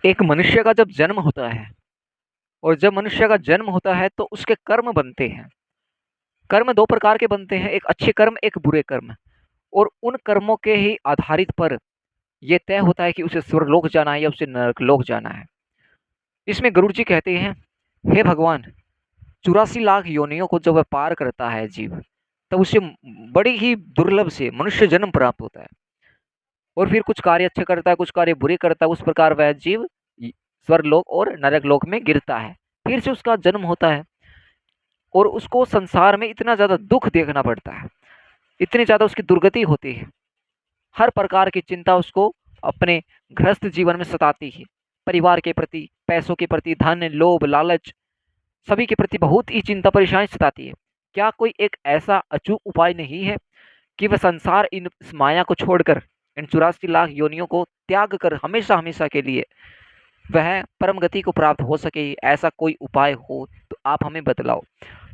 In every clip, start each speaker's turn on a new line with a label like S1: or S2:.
S1: एक मनुष्य का जब जन्म होता है और जब मनुष्य का जन्म होता है तो उसके कर्म बनते हैं। कर्म दो प्रकार के बनते हैं, एक अच्छे कर्म, एक बुरे कर्म। और उन कर्मों के ही आधारित पर यह तय होता है कि उसे स्वर्गलोक जाना है या उसे नरकलोक जाना है। इसमें गरुड़ जी कहते हैं, हे भगवान, 84 लाख योनियों को जब वह पार करता है जीव, तब उसे बड़ी ही दुर्लभ से मनुष्य जन्म प्राप्त होता है। और फिर कुछ कार्य अच्छे करता है, कुछ कार्य बुरे करता है, उस प्रकार वह जीव स्वर्गलोक और नरक लोक में गिरता है। फिर से उसका जन्म होता है और उसको संसार में इतना ज्यादा दुख देखना पड़ता है, इतनी ज्यादा उसकी दुर्गति होती है। हर प्रकार की चिंता उसको अपने गृहस्थ जीवन में सताती है। परिवार के प्रति, पैसों के प्रति, धन, लोभ, लालच, सभी के प्रति बहुत ही चिंता परेशानी सताती है। क्या कोई एक ऐसा अचूक उपाय नहीं है कि वह संसार इन इस माया को छोड़कर, इन 84 लाख योनियों को त्याग कर हमेशा हमेशा के लिए वह परम गति को प्राप्त हो सके? ऐसा कोई उपाय हो तो आप हमें बतलाओ।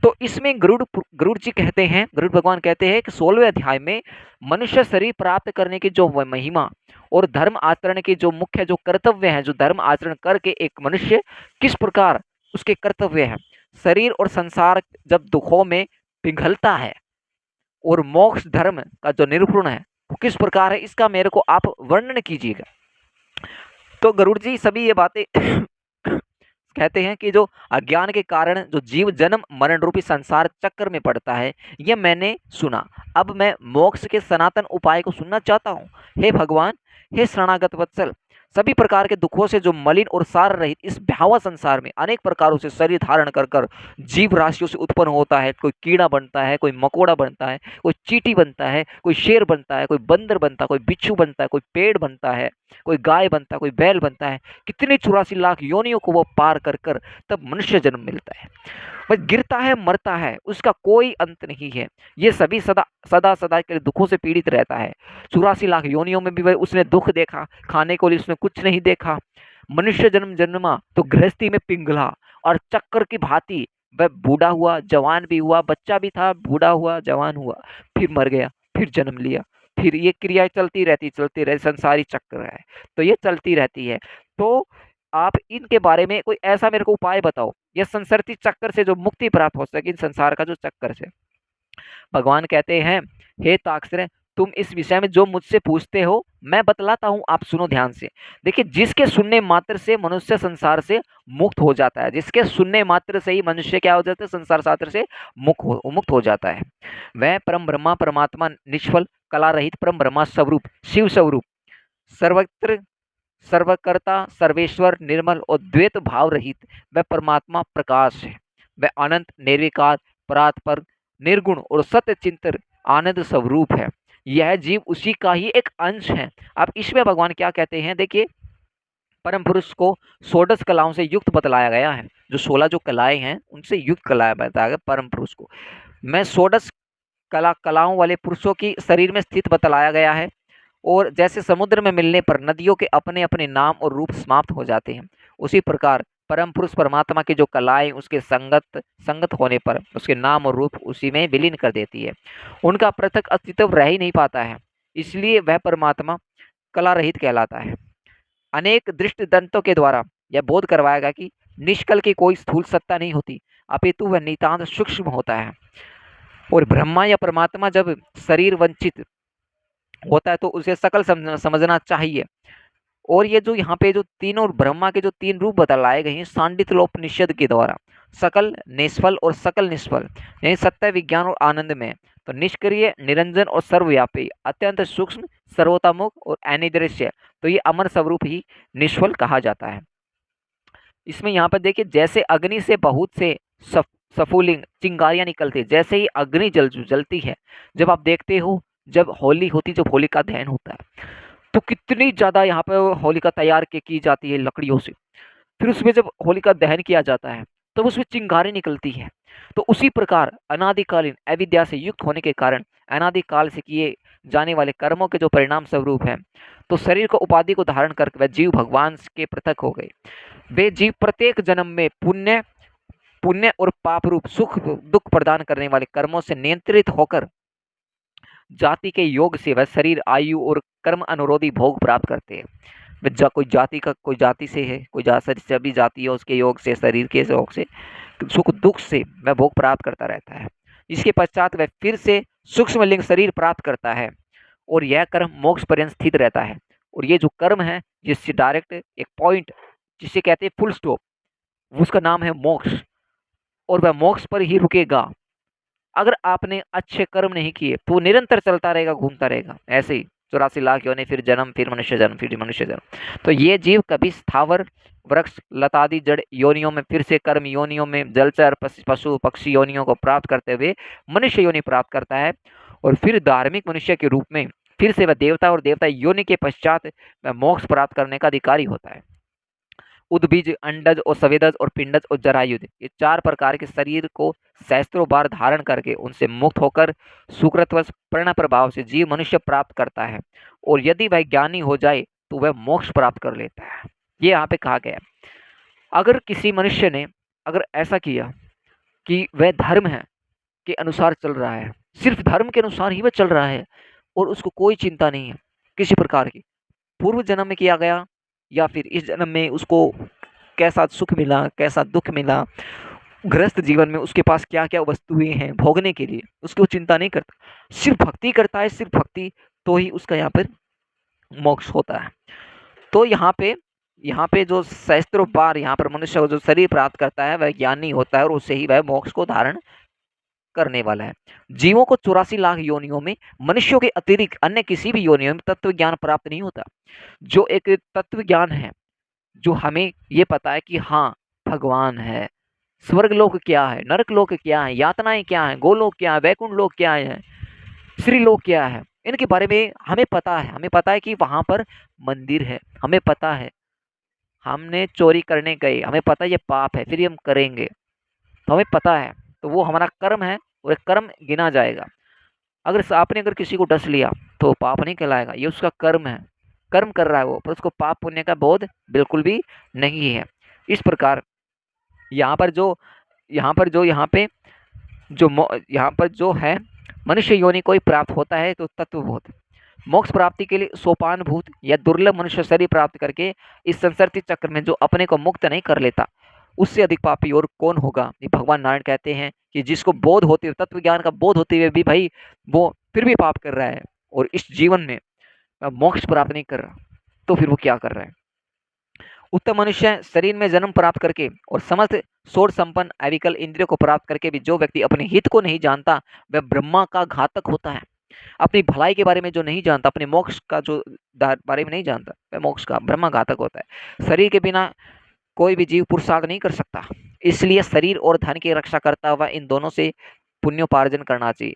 S1: तो इसमें गरुड़ जी कहते हैं, गरुड़ भगवान कहते हैं कि 16वें अध्याय में मनुष्य शरीर प्राप्त करने की जो महिमा और धर्म आचरण के जो मुख्य जो कर्तव्य हैं, जो धर्म आचरण करके एक मनुष्य किस प्रकार उसके कर्तव्य है, शरीर और संसार जब दुखों में पिघलता है, और मोक्ष धर्म का जो निरूपण है वो किस प्रकार है, इसका मेरे को आप वर्णन कीजिएगा। तो गरुड़ जी सभी ये बातें कहते हैं कि जो अज्ञान के कारण जो जीव जन्म मरण रूपी संसार चक्र में पड़ता है, यह मैंने सुना। अब मैं मोक्ष के सनातन उपाय को सुनना चाहता हूँ। हे भगवान, हे शरणागत वत्सल, सभी प्रकार के दुखों से जो मलिन और सार रहित इस भयावह संसार में अनेक प्रकारों से शरीर धारण कर कर जीव राशियों से उत्पन्न होता है। कोई कीड़ा बनता है, कोई मकोड़ा बनता है, कोई चींटी बनता है, कोई शेर बनता है, कोई बंदर बनता है, कोई बिच्छू बनता है, कोई पेड़ बनता है, कोई गाय बनता है, कोई बैल बनता है। कितने 84 लाख योनियों को वो पार कर कर तब मनुष्य जन्म मिलता है। वह गिरता है, मरता है, उसका कोई अंत नहीं है। ये सभी सदा सदा सदा के लिए दुखों से पीड़ित रहता है। 84 लाख योनियों में भी वह उसने दुख देखा, खाने को लिए उसने कुछ नहीं देखा। मनुष्य जन्म जन्मा तो गृहस्थी में पिघला और चक्कर की भांति वह बूढ़ा हुआ, जवान भी हुआ, बच्चा भी था, बूढ़ा हुआ, जवान हुआ, फिर मर गया, फिर जन्म लिया। फिर ये क्रियाएं चलती रहती, संसारी चक्र है, तो ये चलती रहती है। तो आप इनके बारे में कोई ऐसा मेरे को उपाय बताओ, ये संसरती चक्कर से जो मुक्ति प्राप्त हो सके, इन संसार का जो चक्कर से। भगवान कहते हैं, हे ताक्षर, तुम इस विषय में जो मुझसे पूछते हो मैं बतलाता हूं, आप सुनो ध्यान से। देखिए, जिसके सुनने मात्र से मनुष्य संसार से मुक्त हो जाता है, जिसके सुनने मात्र से ही मनुष्य क्या हो जाता है, संसार सागर से मुक्त हो जाता है, वह परम ब्रह्मा परमात्मा निष्फल कला रहित परम ब्रह्मा स्वरूप, शिव स्वरूप, सर्वत्र सर्वकर्ता, सर्वेश्वर, निर्मल और द्वैत भाव रहित वह परमात्मा प्रकाश है। वह अनंत, निर्विकार, परात्पर, निर्गुण और सत्य चिंतन आनंद स्वरूप है। यह जीव उसी का ही एक अंश है। अब इसमें भगवान क्या कहते हैं, देखिए, परम पुरुष को 16 कलाओं से युक्त बतलाया गया है। जो 16 जो कलाएं हैं उनसे युक्त कलाएं बताया गया परम पुरुष को। मैं 16 कलाओं वाले पुरुषों की शरीर में स्थित बतलाया गया है। और जैसे समुद्र में मिलने पर नदियों के अपने अपने नाम और रूप समाप्त हो जाते हैं, उसी प्रकार परम पुरुष परमात्मा की जो कलाएं उसके संगत होने पर उसके नाम और रूप उसी में विलीन कर देती है। उनका पृथक अस्तित्व रह ही नहीं पाता है, इसलिए वह परमात्मा कला रहित कहलाता है। अनेक दृष्ट दंतों के द्वारा यह बोध करवाएगा कि निष्कल की कोई स्थूल सत्ता नहीं होती, अपितु वह नितांत सूक्ष्म होता है। और ब्रह्मा या परमात्मा जब शरीर वंचित होता है तो उसे सकल समझना चाहिए। और ये जो यहाँ पे जो तीनों ब्रह्मा के जो 3 रूप बतलाए गए हैं सांडित्यलोपनिषद के द्वारा, सकल, निष्फल और सकल निष्फल, यानी सत्य, विज्ञान और आनंद में, तो निष्क्रिय, निरंजन और सर्वव्यापी, अत्यंत सूक्ष्म, सर्वतोमुख और अनिदृश्य, तो ये अमर स्वरूप ही निष्फल कहा जाता है। इसमें यहाँ पर देखिए, जैसे अग्नि से बहुत से सफुलिंग चिंगारियां निकलती है, जैसे ही अग्नि जलती है, जब आप देखते हो जब होली होती, जब होलिका दहन होता है, तो कितनी ज्यादा यहाँ पे होलिका तैयार की जाती है लकड़ियों से। फिर उसमें जब होलिका दहन किया जाता है तो उसमें चिंगारी निकलती है। तो उसी प्रकार अनादिकालीन अविद्या से युक्त होने के कारण अनादिकाल से किए जाने वाले कर्मों के जो परिणाम स्वरूप है, तो शरीर को उपाधि को धारण कर वह जीव भगवान के पृथक हो गए। वे जीव प्रत्येक जन्म में पुण्य पुण्य और पाप रूप सुख दुख प्रदान करने वाले कर्मों से नियंत्रित होकर जाति के योग से वह शरीर, आयु और कर्म अनुरोधी भोग प्राप्त करते हैं। कोई जाति से है, कोई सभी जाति है उसके योग से, शरीर के योग से सुख दुख से वह भोग प्राप्त करता रहता है। इसके पश्चात वह फिर से सूक्ष्म लिंग शरीर प्राप्त करता है और यह कर्म मोक्ष पर्यंत स्थित रहता है। और ये जो कर्म है जिससे डायरेक्ट एक पॉइंट जिसे कहते हैं फुल स्टॉप, उसका नाम है मोक्ष, और वह मोक्ष पर ही रुकेगा। अगर आपने अच्छे कर्म नहीं किए तो वो निरंतर चलता रहेगा, घूमता रहेगा ऐसे ही 84 लाख योनि, फिर जन्म, फिर मनुष्य जन्म, फिर मनुष्य जन्म। तो ये जीव कभी स्थावर वृक्ष लतादि जड़ योनियों में, फिर से कर्म योनियों में, जलचर पशु पक्षी योनियों को प्राप्त करते हुए मनुष्य योनि प्राप्त करता है, और फिर धार्मिक मनुष्य के रूप में फिर से वह देवता, और देवता योनि के पश्चात वह मोक्ष प्राप्त करने का अधिकारी होता है। उद्बीज, अंडज और सवेदज और पिंडज और जरायुध, ये 4 प्रकार के शरीर को सहस्त्रों बार धारण करके उनसे मुक्त होकर सुकृतवश प्रण प्रभाव से जीव मनुष्य प्राप्त करता है, और यदि वह ज्ञानी हो जाए तो वह मोक्ष प्राप्त कर लेता है। ये यहाँ पे कहा गया। अगर किसी मनुष्य ने अगर ऐसा किया कि वह धर्म है के अनुसार चल रहा है, सिर्फ धर्म के अनुसार ही वह चल रहा है, और उसको कोई चिंता नहीं है किसी प्रकार की, पूर्व जन्म में किया गया या फिर इस जन्म में उसको कैसा सुख मिला, कैसा दुख मिला, गृहस्थ जीवन में उसके पास क्या क्या वस्तुएं हैं भोगने के लिए, उसकी वो चिंता नहीं करता, सिर्फ भक्ति करता है, सिर्फ भक्ति, तो ही उसका यहाँ पर मोक्ष होता है। तो यहाँ पे जो सहस्त्रों बार यहाँ पर मनुष्य जो शरीर प्राप्त करता है वह ज्ञानी होता है, और उससे ही वह मोक्ष को धारण करने वाला है। जीवों को 84 लाख योनियों में मनुष्यों के अतिरिक्त अन्य किसी भी योनियों में तत्व ज्ञान प्राप्त नहीं होता। जो एक तत्व ज्ञान है, जो हमें ये पता है कि हाँ भगवान है, स्वर्ग लोक क्या है, नरक लोक क्या है, यातनाएं क्या है, गोलोक क्या है, वैकुंठ लोक क्या है, श्री लोक क्या है, इनके बारे में हमें पता है। हमें पता है कि वहां पर मंदिर है, हमें पता है हमने चोरी करने गए, हमें पता है ये पाप है, फिर हम करेंगे, तो हमें पता है, तो वो हमारा कर्म है और एक कर्म गिना जाएगा। अगर आपने अगर किसी को डस लिया तो पाप नहीं कहलाएगा, ये उसका कर्म है, कर्म कर रहा है वो, पर उसको पाप पुण्य का बोध बिल्कुल भी नहीं है। इस प्रकार यहाँ पर जो यहाँ पर जो है मनुष्य योनि को ही प्राप्त होता है, तो तत्वबोध मोक्ष प्राप्ति के लिए सोपान भूत या दुर्लभ मनुष्य शरीर प्राप्त करके इस संसर्ती चक्र में जो अपने को मुक्त नहीं कर लेता, उससे अधिक पापी और कौन होगा। ये भगवान नारायण कहते हैं कि जिसको बोध होते हुए, तत्व ज्ञान का बोध होते हुए भी भाई वो फिर भी पाप कर रहा है और इस जीवन में मोक्ष प्राप्त नहीं कर रहा, तो फिर वो क्या कर रहा है। उत्तम मनुष्य शरीर में जन्म प्राप्त करके और समस्त सोर संपन्न अविकल इंद्रियों को प्राप्त करके भी जो व्यक्ति अपने हित को नहीं जानता वह ब्रह्मा का घातक होता है। अपनी भलाई के बारे में जो नहीं जानता, अपने मोक्ष का जो बारे में नहीं जानता, वह मोक्ष का ब्रह्मा घातक होता है। शरीर के बिना कोई भी जीव पुरुषार्थ नहीं कर सकता, इसलिए शरीर और धन की रक्षा करता हुआ इन दोनों से पुण्योपार्जन करना चाहिए।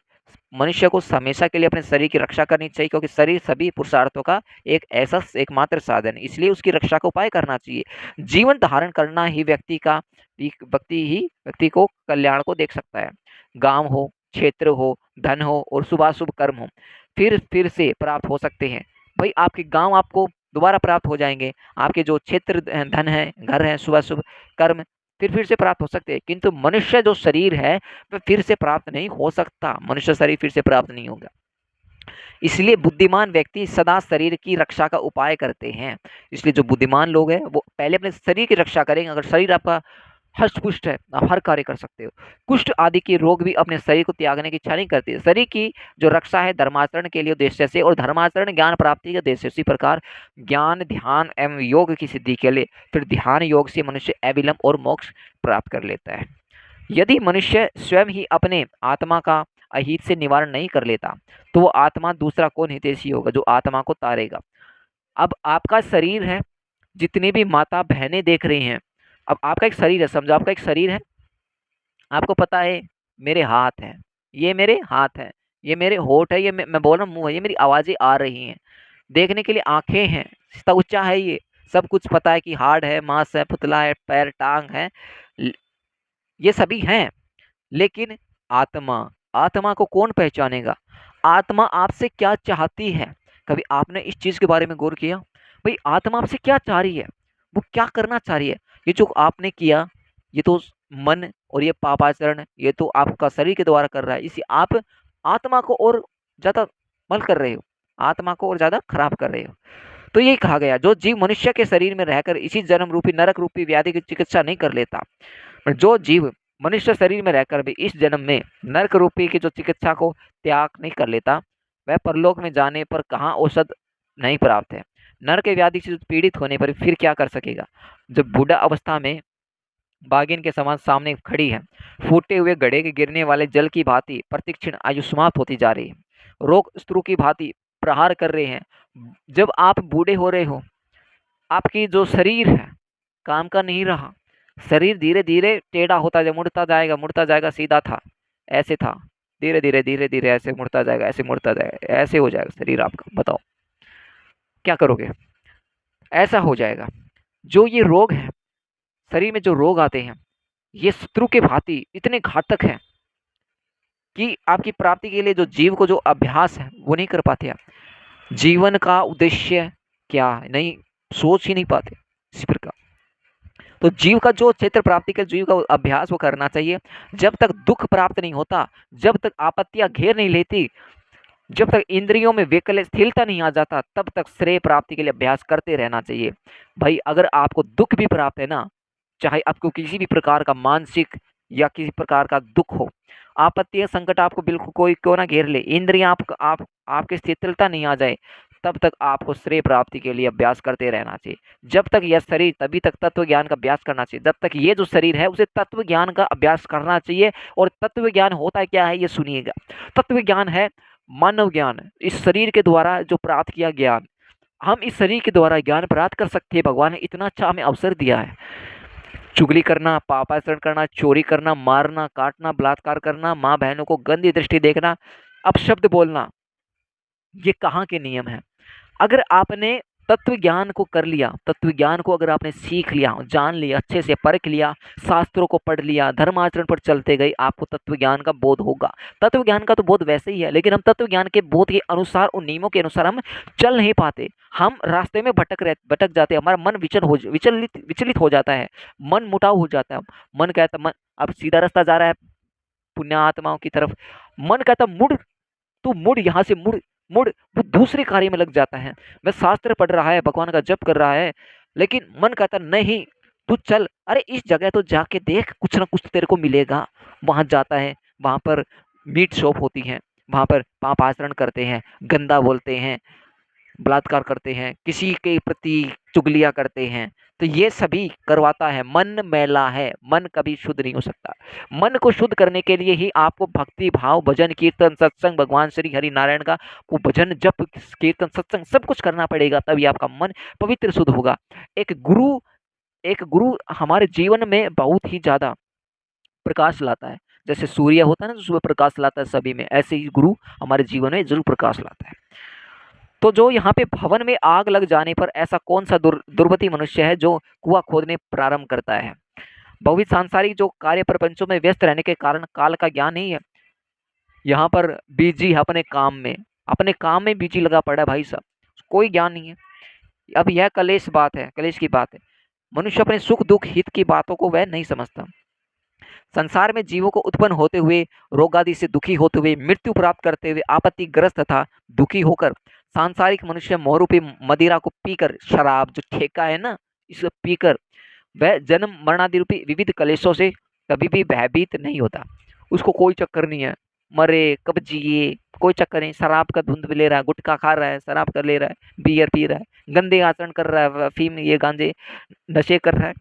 S1: मनुष्य को हमेशा के लिए अपने शरीर की रक्षा करनी चाहिए, क्योंकि शरीर सभी पुरुषार्थों का एक ऐसा एकमात्र साधन है, इसलिए उसकी रक्षा का उपाय करना चाहिए। जीवन धारण करना ही व्यक्ति को कल्याण को देख सकता है। गांव हो, क्षेत्र हो, धन हो और शुभाशुभ कर्म हो फिर से प्राप्त हो सकते हैं। भाई आपके गांव आपको दोबारा प्राप्त हो जाएंगे, आपके जो क्षेत्र धन है, घर है, शुभाशुभ कर्म फिर से प्राप्त हो सकते हैं, किंतु मनुष्य जो शरीर है वह फिर से प्राप्त नहीं हो सकता, मनुष्य शरीर फिर से प्राप्त नहीं होगा। इसलिए बुद्धिमान व्यक्ति सदा शरीर की रक्षा का उपाय करते हैं। इसलिए जो बुद्धिमान लोग हैं वो पहले अपने शरीर की रक्षा करेंगे। अगर शरीर आपका हष्ट पुष्ट है, आप हर कार्य कर सकते हो। कुष्ठ आदि के रोग भी अपने शरीर को त्यागने की इच्छा नहीं करते। शरीर की जो रक्षा है धर्माचरण के लिए उद्देश्य से, और धर्माचरण ज्ञान प्राप्ति के उद्देश्य। इसी प्रकार ज्ञान, ध्यान एवं योग की सिद्धि के लिए फिर ध्यान योग से मनुष्य अविलंब और मोक्ष प्राप्त कर लेता है। यदि मनुष्य स्वयं ही अपने आत्मा का अहित से निवारण नहीं कर लेता तो वो आत्मा दूसरा कौन हितैषी होगा जो आत्मा को तारेगा। अब आपका शरीर है, जितने भी माता बहनें देख रही हैं, अब आपका एक शरीर है, समझो आपका एक शरीर है, आपको पता है मेरे हाथ हैं, ये मेरे हाथ हैं, ये मेरे होठ है, ये मैं बोल रहा हूँ मुंह है, ये मेरी आवाज़ें आ रही हैं, देखने के लिए आंखें हैं, त्वचा है, ये सब कुछ पता है कि हार्ड है, मांस है, पुतला है, पैर टांग है, ये सभी हैं। लेकिन आत्मा को कौन पहचानेगा। आत्मा आपसे क्या चाहती है, कभी आपने इस चीज के बारे में गौर किया। भाई आत्मा आपसे क्या चाह रही है, वो क्या करना चाह रही है। ये जो आपने किया ये तो मन, और ये पापाचरण ये तो आपका शरीर के द्वारा कर रहा है, इसी आप आत्मा को और ज्यादा मल कर रहे हो, आत्मा को और ज्यादा खराब कर रहे हो। तो ये कहा गया, जो जीव मनुष्य के शरीर में रहकर इसी जन्म रूपी नरक रूपी व्याधि की चिकित्सा नहीं कर लेता, और जो जीव मनुष्य शरीर में रहकर भी इस जन्म में नरक रूपी की जो चिकित्सा को त्याग नहीं कर लेता, वह परलोक में जाने पर कहाँ औषध नहीं प्राप्त है। नरक व्याधि से पीड़ित होने पर फिर क्या कर सकेगा। जब बूढ़ा अवस्था में बागिन के समान सामने खड़ी है, फूटे हुए घड़े के गिरने वाले जल की भांति प्रतिक्षण आयु समाप्त होती जा रही है, रोग स्त्रु की भांति प्रहार कर रहे हैं। जब आप बूढ़े हो रहे हो, आपकी जो शरीर है काम का नहीं रहा, शरीर धीरे धीरे टेढ़ा होता जाए, मुड़ता जाएगा, सीधा था ऐसे था, धीरे धीरे ऐसे मुड़ता जाएगा, ऐसे मुड़ता जाएगा, ऐसे हो जाएगा शरीर आपका। बताओ क्या करोगे। ऐसा हो जाएगा। जो ये रोग है, शरीर में जो रोग आते हैं, ये शत्रु के भांति इतने घातक हैं कि आपकी प्राप्ति के लिए जो जीव को जो अभ्यास है वो नहीं कर पाते आप। जीवन का उद्देश्य क्या है नहीं सोच ही नहीं पाते इसी प्रकार। तो जीव का जो क्षेत्र प्राप्ति का जीव का अभ्यास वो करना चाहिए। जब तक दुख प्राप्त नहीं होता, जब तक आपत्तियां घेर नहीं लेती, जब तक इंद्रियों में विकल स्थिरता नहीं आ जाता, तब तक श्रेय प्राप्ति के लिए अभ्यास करते रहना चाहिए। भाई अगर आपको दुख भी प्राप्त है ना, चाहे आपको किसी भी प्रकार का मानसिक या किसी प्रकार का दुख हो, आपत्ति संकट आपको बिल्कुल कोई क्यों ना घेर ले, इंद्रियां आपके स्थिरता नहीं आ जाए, तब तक आपको श्रेय प्राप्ति के लिए अभ्यास करते रहना चाहिए। जब तक यह शरीर, तभी तक तत्व ज्ञान का अभ्यास करना चाहिए। जब तक ये जो शरीर है उसे तत्व ज्ञान का अभ्यास करना चाहिए। और तत्व ज्ञान होता क्या है ये सुनिएगा। तत्व ज्ञान है मानव ज्ञान, इस शरीर के द्वारा जो प्राप्त किया ज्ञान। हम इस शरीर के द्वारा ज्ञान प्राप्त कर सकते हैं। भगवान ने इतना अच्छा हमें अवसर दिया है। चुगली करना, पापाचरण करना, चोरी करना, मारना, काटना, बलात्कार करना, माँ बहनों को गंदी दृष्टि देखना, अपशब्द बोलना, ये कहाँ के नियम है। अगर आपने तत्व ज्ञान को कर लिया, तत्व ज्ञान को अगर आपने सीख लिया, जान लिया, अच्छे से परख लिया, शास्त्रों को पढ़ लिया, धर्माचरण पर चलते गए, आपको तत्व ज्ञान का बोध होगा। तत्व ज्ञान का तो बोध वैसे ही है, लेकिन हम तत्व ज्ञान के बोध के अनुसार, उन नियमों के अनुसार हम चल नहीं पाते। हम रास्ते में भटक जाते हैं। हमारा मन विचलित हो जाता है, मन मुटाव हो जाता है। मन कहता, मन अब सीधा रास्ता जा रहा है पुण्य आत्माओं की तरफ, मन कहता मुड़, तू मुड़, यहाँ से मुड़ मुड़, वो दूसरे कार्य में लग जाता है। वह शास्त्र पढ़ रहा है, भगवान का जप कर रहा है, लेकिन मन कहता नहीं तू चल, अरे इस जगह तो जाके देख, कुछ ना कुछ तेरे को मिलेगा। वहां जाता है, वहां पर मीट शॉप होती है, वहां पर पाप आचरण करते हैं, गंदा बोलते हैं, बलात्कार करते हैं, किसी के प्रति चुगलियां करते हैं। तो ये सभी करवाता है, मन मैला है, मन कभी शुद्ध नहीं हो सकता। मन को शुद्ध करने के लिए ही आपको भक्ति भाव, भजन कीर्तन सत्संग, भगवान श्री हरि नारायण का वो भजन जप कीर्तन सत्संग सब कुछ करना पड़ेगा, तभी आपका मन पवित्र शुद्ध होगा। एक गुरु हमारे जीवन में बहुत ही ज्यादा प्रकाश लाता है। जैसे सूर्य होता है ना, जो सुबह प्रकाश लाता है सभी में, ऐसे ही गुरु हमारे जीवन में जरूर प्रकाश लाता है। तो जो यहाँ पे भवन में आग लग जाने पर ऐसा कौन सा दुर्मति मनुष्य है जो कुआं खोदने प्रारंभ करता है। बहुविध सांसारिक जो कार्य प्रपंचों में व्यस्त रहने के कारण काल का ज्ञान नहीं है। यहाँ पर बिजी अपने काम में बिजी लगा पड़ा है भाई साहब, कोई ज्ञान नहीं है। अब यह कलेश की बात है। मनुष्य अपने सुख दुख हित की बातों को वह नहीं समझता। संसार में जीवों को उत्पन्न होते हुए, रोग आदि से दुखी होते हुए, मृत्यु प्राप्त करते हुए, आपत्तिग्रस्त तथा दुखी होकर सांसारिक मनुष्य मोहरूपी मदिरा को पीकर, शराब जो ठेका है ना, इसे पीकर वह जन्म मरणादि रूपी विविध कलेशों से कभी भी भयभीत नहीं होता। उसको कोई चक्कर नहीं है, मरे कब जिए, कोई चक्कर नहीं। शराब का धुंध भी ले रहा है, गुटखा खा रहा है, शराब कर ले रहा है, बियर पी रहा है, गंदे आचरण कर रहा है, अफीम ये गांजे नशे कर रहा है।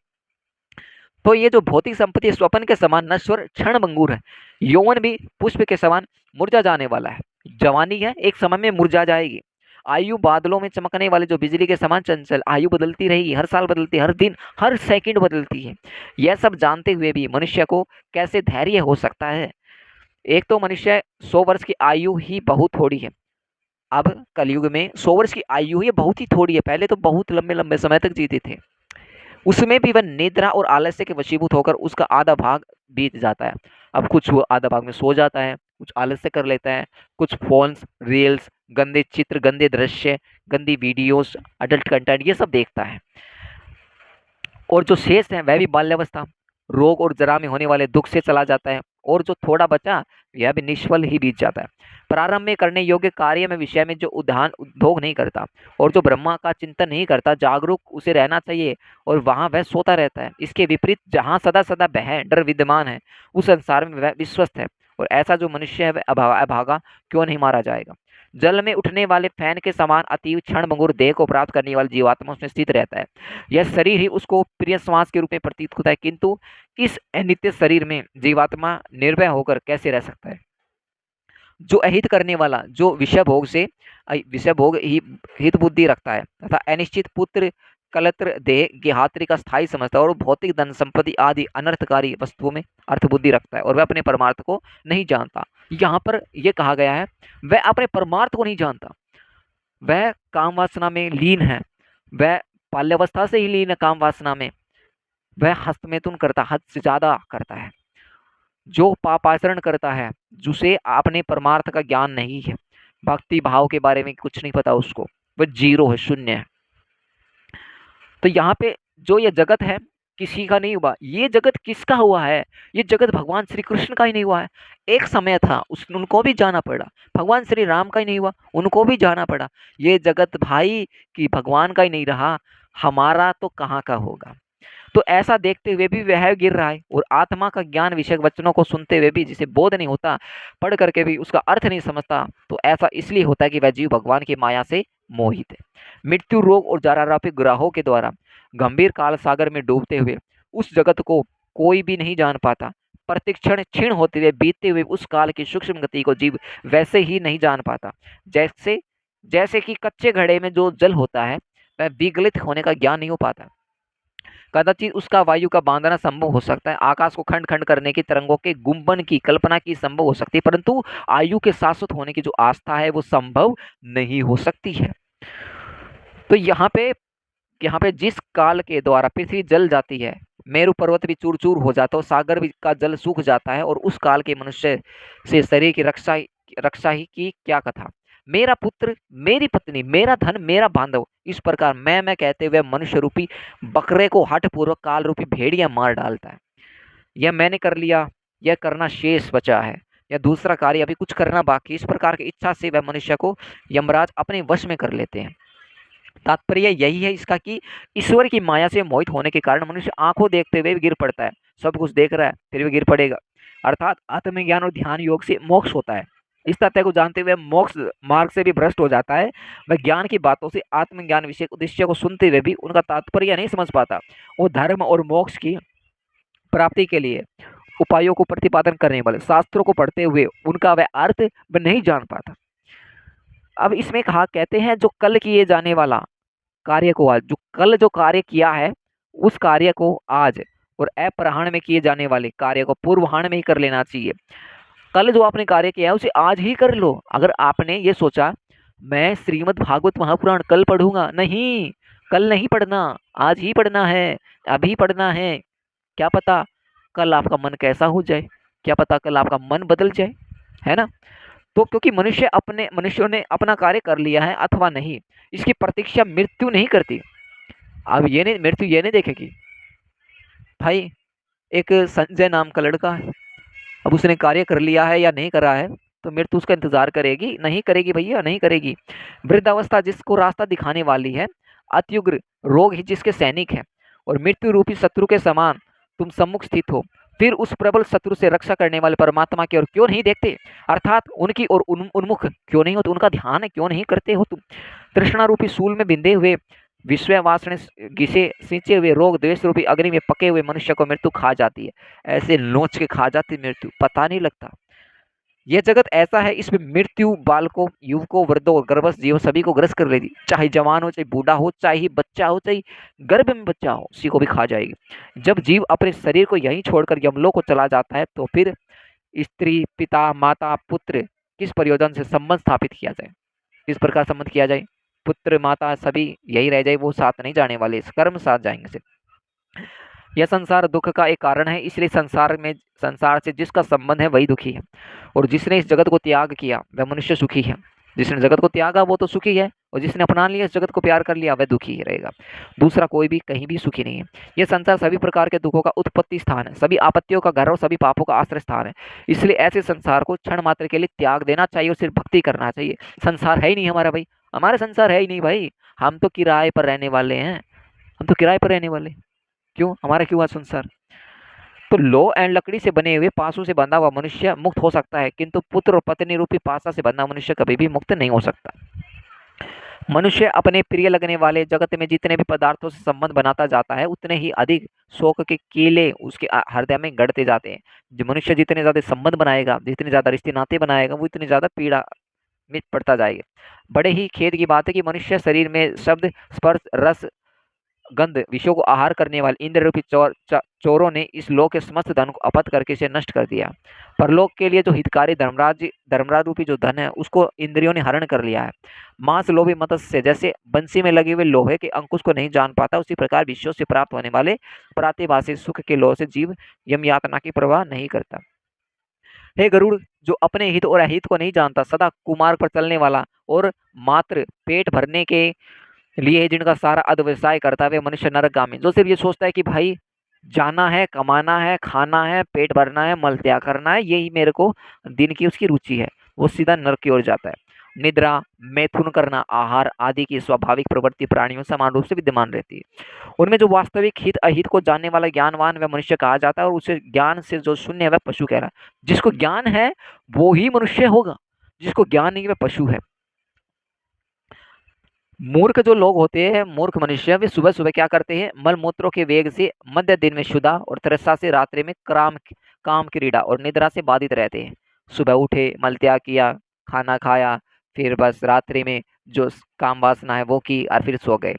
S1: तो ये जो भौतिक संपत्ति स्वप्न के समान नश्वर क्षण भंगुर है। यौवन भी पुष्प के समान मुरझा जाने वाला है। जवानी है, एक समय में मुरझा जाएगी। आयु बादलों में चमकने वाले जो बिजली के समान चंचल, आयु बदलती रहेगी, हर साल बदलती, हर दिन हर सेकंड बदलती है। यह सब जानते हुए भी मनुष्य को कैसे धैर्य हो सकता है। एक तो मनुष्य 100 वर्ष की आयु ही बहुत थोड़ी है। अब कलयुग में 100 वर्ष की आयु ही बहुत ही थोड़ी है। पहले तो बहुत लंबे लंबे समय तक जीते थे, उसमें भी वह निद्रा और आलस्य के वशीभूत होकर उसका आधा भाग बीत जाता है। अब कुछ वो आधा भाग में सो जाता है, कुछ आलस्य कर लेता है, कुछ फोन्स, रील्स, गंदे चित्र, गंदे दृश्य, गंदी वीडियोस, अडल्ट कंटेंट ये सब देखता है। और जो शेष है वह भी बाल्यावस्था, रोग और जरा में होने वाले दुख से चला जाता है। और जो थोड़ा बचा यह भी निष्फल ही बीत जाता है। प्रारंभ में करने योग्य कार्य में विषय में जो उद्योग नहीं करता और जो ब्रह्मा का चिंतन नहीं करता, जागरूक उसे रहना चाहिए और वहां वह सोता रहता है। इसके विपरीत जहां सदा सदा भय डर विद्यमान है, उस संसार में वह विश्वस्त है। और ऐसा जो मनुष्य है वह अभागा क्यों नहीं मारा जाएगा। जल में उठने वाले फैन के समान अतीव क्षण भंगुर देह को प्राप्त करने वाली जीवात्मा उसमें स्थित रहता है। यह शरीर ही उसको प्रिय श्वास के रूप में प्रतीत होता है, किंतु इस अनित्य शरीर में जीवात्मा निर्भय होकर कैसे रह सकता है। जो अहित करने वाला, जो विषय भोग ही हित बुद्धि रखता है तथा अनिश्चित पुत्र कलत्र देह गेहात्री का स्थायी समझता है और भौतिक धन संपत्ति आदि अनर्थकारी वस्तुओं में अर्थ बुद्धि रखता है और वह अपने परमार्थ को नहीं जानता। यहाँ पर यह कहा गया है वह अपने परमार्थ को नहीं जानता, वह काम वासना में लीन है, वह बाल्यावस्था से ही लीन है काम वासना में, वह हस्तमैथुन करता, हद से ज्यादा करता है। जो पापाचरण करता है, जिसे अपने परमार्थ का ज्ञान नहीं है, भक्ति भाव के बारे में कुछ नहीं पता उसको, वह जीरो है, शून्य है। तो यहाँ पे जो ये जगत है किसी का नहीं हुआ, ये जगत किसका हुआ है, ये जगत भगवान श्री कृष्ण का ही नहीं हुआ है। एक समय था उनको भी जाना पड़ा, भगवान श्री राम का ही नहीं हुआ, उनको भी जाना पड़ा। ये जगत भाई कि भगवान का ही नहीं रहा, हमारा तो कहाँ का होगा। तो ऐसा देखते हुए भी वह गिर रहा है और आत्मा का ज्ञान विषयक वचनों को सुनते हुए भी जिसे बोध नहीं होता, पढ़ करके भी उसका अर्थ नहीं समझता, तो ऐसा इसलिए होता है कि वह जीव भगवान की माया से मोहित है। मृत्यु, रोग और जरारोपित ग्रहों के द्वारा गंभीर काल सागर में डूबते हुए उस जगत को कोई भी नहीं जान पाता। प्रतिक्षण क्षीण होते हुए बीतते हुए उस काल की सूक्ष्म गति को जीव वैसे ही नहीं जान पाता जैसे जैसे कि कच्चे घड़े में जो जल होता है वह विगलित होने का ज्ञान नहीं हो पाता। कदाचित उसका वायु का बांधना संभव हो सकता है, आकाश को खंड खंड करने की तरंगों के गुंबन की कल्पना की संभव हो सकती है, परंतु आयु के शाश्वत होने की जो आस्था है वो संभव नहीं हो सकती है। तो यहाँ पे जिस काल के द्वारा पृथ्वी जल जाती है, मेरु पर्वत भी चूर चूर हो जाता है, सागर भी का जल सूख जाता है, और उस काल के मनुष्य से शरीर की रक्षा ही की क्या कथा। मेरा पुत्र, मेरी पत्नी, मेरा धन, मेरा बांधव, इस प्रकार मैं कहते हुए मनुष्य रूपी बकरे को हठ पूर्वक काल रूपी भेड़िया मार डालता है। यह मैंने कर लिया, यह करना शेष बचा है, या दूसरा कार्य अभी कुछ करना बाकी, इस प्रकार की इच्छा से वह मनुष्य को यमराज अपने वश में कर लेते हैं। तात्पर्य यही है इसका कि ईश्वर की माया से मोहित होने के कारण मनुष्य आंखों देखते हुए भी गिर पड़ता है, सब कुछ देख रहा है फिर भी गिर पड़ेगा। अर्थात आत्मज्ञान और ध्यान योग से मोक्ष होता है। इस तथ्य को जानते हुए मोक्ष मार्ग से भी भ्रष्ट हो जाता है। वह ज्ञान की बातों से आत्मज्ञान विषय उद्देश्य को सुनते हुए भी उनका तात्पर्य नहीं समझ पाता। वो धर्म और मोक्ष की प्राप्ति के लिए उपायों को प्रतिपादन करने वाले शास्त्रों को पढ़ते हुए उनका वह अर्थ नहीं जान पाता। अब इसमें कहते हैं जो कल किए जाने वाला कार्य को आज, जो कल जो कार्य किया है उस कार्य को आज, और अपराह्न में किए जाने वाले कार्य को पूर्वाह्न में ही कर लेना चाहिए। कल जो आपने कार्य किया है उसे आज ही कर लो। अगर आपने ये सोचा मैं श्रीमद् भागवत महापुराण कल पढ़ूंगा, नहीं, कल नहीं पढ़ना, आज ही पढ़ना है, अभी पढ़ना है। क्या पता कल आपका मन कैसा हो जाए, क्या पता कल आपका मन बदल जाए, है ना। तो क्योंकि मनुष्यों ने अपना कार्य कर लिया है अथवा नहीं, इसकी प्रतीक्षा मृत्यु नहीं करती। अब मृत्यु ये नहीं देखेगी। भाई एक संजय नाम का लड़का है, अब उसने कार्य कर लिया है या नहीं करा है, तो मृत्यु उसका इंतजार करेगी, नहीं करेगी भैया, नहीं करेगी। वृद्धावस्था जिसको रास्ता दिखाने वाली है, अत्युग्र रोग ही जिसके सैनिक है, और मृत्यु रूपी शत्रु के समान तुम सम्मुख स्थित हो, फिर उस प्रबल शत्रु से रक्षा करने वाले परमात्मा की ओर क्यों नहीं देखते, अर्थात उनकी ओर उन्मुख क्यों नहीं हो, तो उनका ध्यान क्यों नहीं करते हो तुम। तृष्णा रूपी सूल में बिंधे हुए विश्व वासने घिसे सींचे हुए रोग द्वेष रूपी अग्नि में पके हुए मनुष्य को मृत्यु खा जाती है, ऐसे नोच के खा जाती मृत्यु, पता नहीं लगता। यह जगत ऐसा है, इसमें मृत्यु बालकों, युवकों, वृद्धों और गर्भस्थ जीव सभी को ग्रस्त कर लेगी, चाहे जवान हो, चाहे बूढ़ा हो, चाहे बच्चा हो, चाहे गर्भ में बच्चा हो, उसी को भी खा जाएगी। जब जीव अपने शरीर को यहीं छोड़कर यमलोक को चला जाता है, तो फिर स्त्री, पिता, माता, पुत्र किस प्रयोजन से संबंध स्थापित किया जाए, किस प्रकार संबंध किया जाए, पुत्र माता सभी यही रह जाए, वो साथ नहीं जाने वाले, इस कर्म साथ जाएंगे सिर्फ। यह संसार दुख का एक कारण है, इसलिए संसार से जिसका संबंध है वही दुखी है, और जिसने इस जगत को त्याग किया वह मनुष्य सुखी है। जिसने जगत को त्यागा वो तो सुखी है, और जिसने अपना लिया, इस जगत को प्यार कर लिया, वह दुखी ही रहेगा। दूसरा कोई भी कहीं भी सुखी नहीं है। यह संसार सभी प्रकार के दुखों का उत्पत्ति स्थान है, सभी आपत्तियों का घर और सभी पापों का आश्रय स्थान है। इसलिए ऐसे संसार को क्षण मात्र के लिए त्याग देना चाहिए और सिर्फ भक्ति करना चाहिए। संसार है ही नहीं हमारा भाई, हमारा संसार है ही नहीं भाई। हम तो किराए पर रहने वाले हैं, हम तो किराए पर रहने वाले। क्यों, हमारा क्यों हुआ संसार? तो लो एंड लकड़ी से बने हुए पासों से बंधा हुआ मनुष्य मुक्त हो सकता है, किंतु पुत्र और पत्नी रूपी पासा से बंधा मनुष्य कभी भी मुक्त नहीं हो सकता। मनुष्य अपने प्रिय लगने वाले जगत में जितने भी पदार्थों से संबंध बनाता जाता है, उतने ही अधिक शोक के कीले उसके हृदय में गढ़ते जाते हैं। जो मनुष्य जितने ज्यादा संबंध बनाएगा, जितने ज्यादा रिश्ते नाते बनाएगा, वो इतनी ज्यादा पीड़ा में पड़ता जाएगा। बड़े ही खेद की बात है कि मनुष्य शरीर में शब्द, स्पर्श, रस, गंध विषयों को आहार करने वाले इंद्र रूपी चोरों ने इस लोक के समस्त धन को अपहत करके इसे नष्ट कर दिया। परलोक के लिए जो हितकारी धर्मराज रूपी जो धन है, उसको इंद्रियों ने हरण कर लिया है। मांस लोभी मत्स्य जैसे बंसी में लगे हुए लोहे के अंकुश को नहीं जान पाता, उसी प्रकार विषयों से प्राप्त होने वाले प्रातिभाषिक सुख के लोभ से जीव यम यातना की परवाह नहीं करता। हे गरुड़, जो अपने हित और अहित को नहीं जानता, सदा कुमार्ग पर चलने वाला और मात्र पेट भरने के लिए जिनका सारा अध्यवसाय करता है, वे मनुष्य नरकगामी। जो सिर्फ ये सोचता है कि भाई जाना है, कमाना है, खाना है, पेट भरना है, मल त्याग करना है, यही मेरे को दिन की उसकी रुचि है, वो सीधा नरक की ओर जाता है। निद्रा, मैथुन करना, आहार आदि की स्वाभाविक प्रवृत्ति प्राणियों समान रूप से विद्यमान रहती है। उनमें जो वास्तविक हित अहित को जानने वाला ज्ञानवान वह मनुष्य कहा जाता है, और उसे ज्ञान से जो शून्य है वह पशु कह रहा है। जिसको ज्ञान है वो ही मनुष्य होगा, जिसको ज्ञान नहीं वह पशु है। मूर्ख जो लोग होते हैं, मूर्ख मनुष्य, वे सुबह सुबह क्या करते हैं, मल मूत्रों के वेग से मध्य दिन में शुदा और तृषा से रात्रि में काम क्रीड़ा और निद्रा से बाधित रहते हैं। सुबह उठे, मल त्याग किया, खाना खाया, फिर बस रात्रि में जो काम वासना है वो की और फिर सो गए।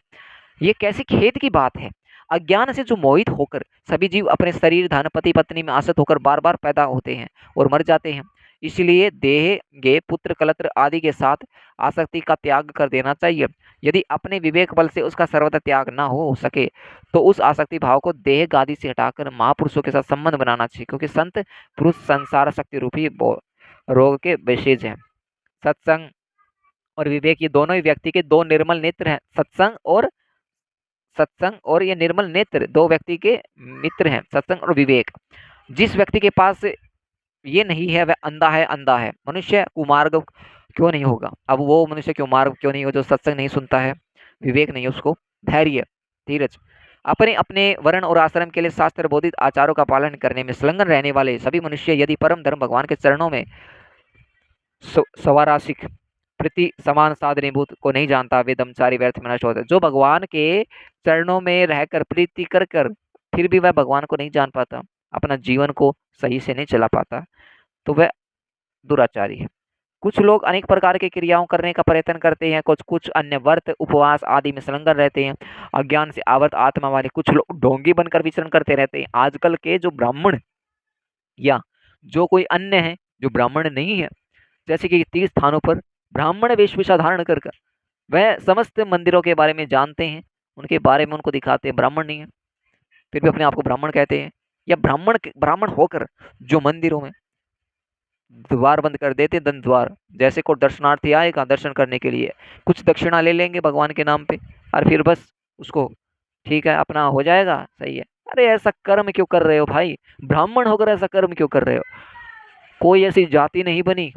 S1: ये कैसी खेद की बात है। अज्ञान से जो मोहित होकर सभी जीव अपने शरीर, धन, पति पत्नी में आसक्त होकर बार बार पैदा होते हैं और मर जाते हैं। इसलिए देह, गे, पुत्र, कलत्र आदि के साथ आसक्ति का त्याग कर देना चाहिए। यदि अपने विवेक बल से उसका सर्वथा त्याग न हो सके, तो उस आसक्ति भाव को देह गादी से हटाकर महापुरुषों के साथ संबंध बनाना चाहिए, क्योंकि संत पुरुष संसार शक्ति रूपी रोग के विशेष हैं। सत्संग और विवेक ये दोनों ही व्यक्ति के दो निर्मल नेत्र हैं। सत्संग और ये निर्मल नेत्र दो व्यक्ति के मित्र हैं, सत्संग और विवेक। जिस व्यक्ति के पास ये नहीं है वह अंधा है, अंधा है। मनुष्य कुमार्ग क्यों नहीं होगा? अब वो मनुष्य कुमार्ग क्यों नहीं हो जो सत्संग नहीं सुनता है, विवेक नहीं है उसको, धैर्य, धीरज, अपने अपने वर्ण और आश्रम के लिए शास्त्र बोधित आचारों का पालन करने में संलग्न रहने वाले सभी मनुष्य यदि परम धर्म भगवान के चरणों में सवाराशिक प्रति समान साधनीभूत को नहीं जानता, वे दमचारी व्यर्थ में नष्ट होते हैं। जो भगवान के चरणों में रहकर प्रीति कर फिर भी वह भगवान को नहीं जान पाता, अपना जीवन को सही से नहीं चला पाता, तो वह दुराचारी है। कुछ लोग अनेक प्रकार की क्रियाओं करने का प्रयत्न करते हैं, कुछ अन्य व्रत, उपवास आदि में संलग्न रहते हैं। अज्ञान से आवृत आत्मा वाले कुछ लोग ढोंगी बनकर विचरण करते रहते हैं। आजकल के जो ब्राह्मण या जो कोई अन्य है जो ब्राह्मण नहीं है, जैसे कि तीर्थ स्थानों पर ब्राह्मण वेशभूषा धारण कर वह समस्त मंदिरों के बारे में जानते हैं, उनके बारे में उनको दिखाते हैं, ब्राह्मण नहीं है फिर भी अपने आप को ब्राह्मण कहते हैं। या ब्राह्मण होकर जो मंदिरों में द्वार बंद कर देते, दंत द्वार, जैसे कोई दर्शनार्थी आएगा दर्शन करने के लिए, कुछ दक्षिणा ले लेंगे भगवान के नाम पे और फिर बस उसको ठीक है अपना हो जाएगा, सही है। अरे ऐसा कर्म क्यों कर रहे हो भाई? ब्राह्मण होकर ऐसा कर्म क्यों कर रहे हो? कोई ऐसी जाति नहीं बनी,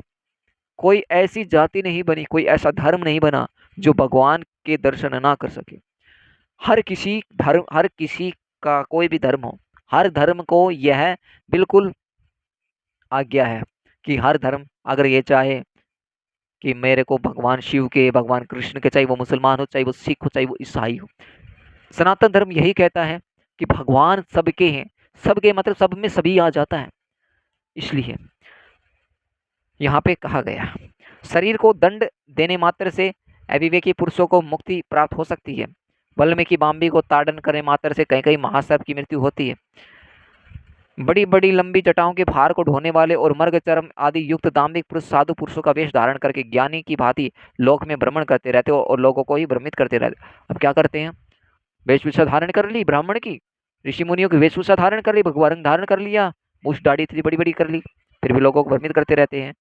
S1: कोई ऐसी जाति नहीं बनी, कोई ऐसा धर्म नहीं बना जो भगवान के दर्शन ना कर सके। हर किसी का कोई भी धर्म हो, हर धर्म को यह बिल्कुल आज्ञा है कि हर धर्म अगर ये चाहे कि मेरे को भगवान शिव के, भगवान कृष्ण के, चाहे वो मुसलमान हो, चाहे वो सिख हो, चाहे वो ईसाई हो, सनातन धर्म यही कहता है कि भगवान सबके हैं, सबके मतलब सब में सभी आ जाता है। इसलिए यहाँ पे कहा गया शरीर को दंड देने मात्र से अविवेकी पुरुषों को मुक्ति प्राप्त हो सकती है। वाल्मीकि बाम्बी को ताड़न करने मात्र से कहीं कहीं महासर्प की मृत्यु होती है। बड़ी बड़ी लंबी जटाओं के भार को ढोने वाले और मर्ग चरम आदि युक्त दाम्भिक पुरुष साधु पुरुषों का वेश धारण करके ज्ञानी की भांति लोक में भ्रमण करते रहते और लोगों को ही भ्रमित करते रहते। अब क्या करते हैं? वेशभूषा धारण कर ली ब्राह्मण की, ऋषि मुनियों की वेशभूषा धारण कर ली, भगवा रंग धारण कर लिया, मूछ दाढ़ी इतनी बड़ी बड़ी कर ली, फिर भी लोगों को भ्रमित करते रहते हैं।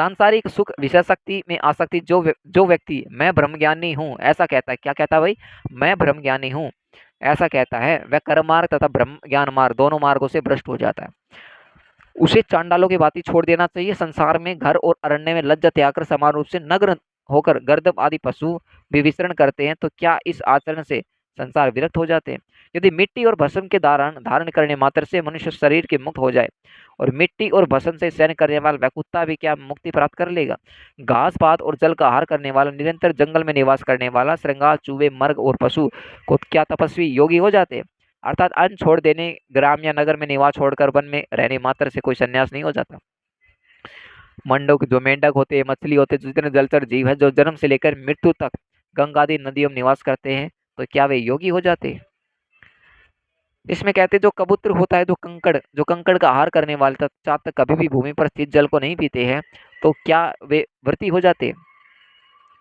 S1: सांसारिक सुख विषय शक्ति में आसक्ति जो व्यक्ति मैं ब्रह्मज्ञानी हूँ ऐसा कहता है, क्या कहता है भाई, मैं ब्रह्मज्ञानी हूँ ऐसा कहता है, वह कर्म मार्ग तथा ब्रह्म ज्ञान मार्ग दोनों मार्गों से भ्रष्ट हो जाता है। उसे चांडालों की बातें छोड़ देना चाहिए। संसार में घर और अरण्य में लज्जा त्याग कर समान रूप से नग्न होकर गर्दभ आदि पशु भी विचरण करते हैं, तो क्या इस आचरण से संसार विरक्त हो जाते हैं? यदि मिट्टी और भस्म के धारण धारण करने मात्र से मनुष्य शरीर के मुक्त हो जाए और मिट्टी और भस्म से सहन करने वाला वह कुत्ता भी क्या मुक्ति प्राप्त कर लेगा? घास पात और जल का आहार करने वाला, निरंतर जंगल में निवास करने वाला श्रृंगार, चूहे, मर्ग और पशु को क्या तपस्वी योगी हो जाते हैं? अर्थात अन्न छोड़ देने, ग्राम या नगर में निवास छोड़कर वन में रहने मात्र से कोई सन्यास नहीं हो जाता। मंडूक, जो मेंढक होते हैं, मछली होते हैं, जितने जलचर जीव है जो जन्म से लेकर मृत्यु तक गंगा आदि नदियों में निवास करते हैं, तो क्या वे योगी हो जाते हैं? इसमें कहते हैं जो कबूतर होता है, जो कंकड़ का आहार करने वाले तक कभी भी भूमि पर स्थित जल को नहीं पीते हैं, तो क्या वे व्रती हो जाते हैं?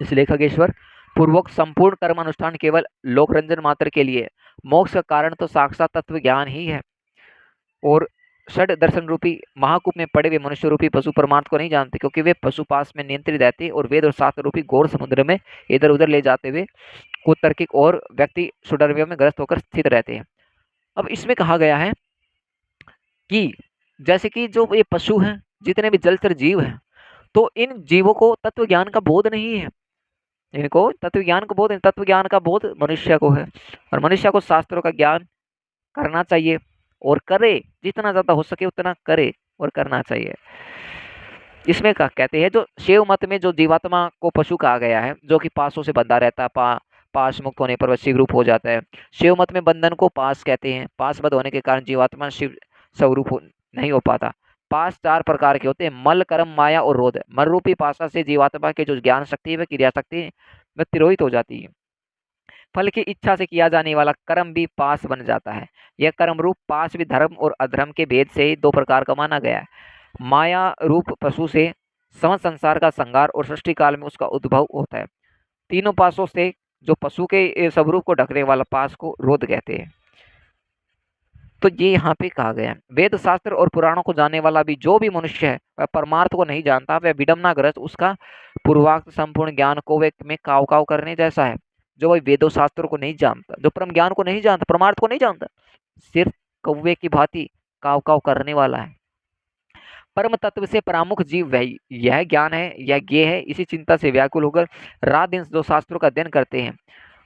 S1: इस लेखकेश्वर पूर्वक संपूर्ण कर्म अनुष्ठान केवल लोक रंजन मात्र के लिए, मोक्ष का कारण तो साक्षात तत्व ज्ञान ही है। और षड दर्शन रूपी महाकूप में पड़े हुए मनुष्य रूपी पशु परमार्थ को नहीं जानते, क्योंकि वे पशु पास में नियंत्रित रहते और वेद और शास्त्र रूपी घोर समुद्र में इधर उधर ले जाते हुए कुतर्किक और व्यक्ति सुडर्मियों में ग्रस्त होकर स्थित रहते हैं। अब इसमें कहा गया है कि जैसे कि जो ये पशु हैं, जितने भी जलचर जीव हैं, तो इन जीवों को तत्व ज्ञान का बोध नहीं है। इनको तत्व ज्ञान का बोध मनुष्य को है, और मनुष्य को शास्त्रों का ज्ञान करना चाहिए और करे, जितना ज्यादा हो सके उतना करे और करना चाहिए। इसमें कहते हैं जो शैव मत में जो जीवात्मा को पशु कहा गया है, जो कि पासों से बंधा रहता है, पास मुक्त होने पर वह शिव रूप हो जाता है। शैव मत में बंधन को पास कहते हैं। पासबद्ध होने के कारण जीवात्मा शिव स्वरूप नहीं हो पाता। पास चार प्रकार के होते हैं, मल, कर्म, माया और रोध। मल रूपी पासा से जीवात्मा के जो ज्ञान शक्ति है, वह क्रिया शक्ति वह तिरोहित हो जाती है। फल की इच्छा से किया जाने वाला कर्म भी पास बन जाता है। यह कर्म रूप पास भी धर्म और अधर्म के भेद से ही दो प्रकार का माना गया है। माया रूप पशु से समस्त संसार का संहार और सृष्टि काल में उसका उद्भव होता है। तीनों पासों से जो पशु के स्वरूप को ढकने वाला पास को रोध कहते हैं। तो ये यहाँ पे कहा गया है, वेद शास्त्र और पुराणों को जानने वाला भी जो भी मनुष्य है वह परमार्थ को नहीं जानता, वह विडम्बनाग्रस्त, उसका पूर्वाक्त संपूर्ण ज्ञान को वे में काव काव करने जैसा है। जो वही वेदों शास्त्रों को नहीं जानता, जो परम ज्ञान को नहीं जानता, परमार्थ को नहीं जानता, सिर्फ कौवे की भांति काव काव करने वाला है। परम तत्व से परामुख जीव वह यह ज्ञान है, यह ज्ञेय है। इसी चिंता से व्याकुल होकर रात दिन जो शास्त्रों का अध्ययन करते हैं,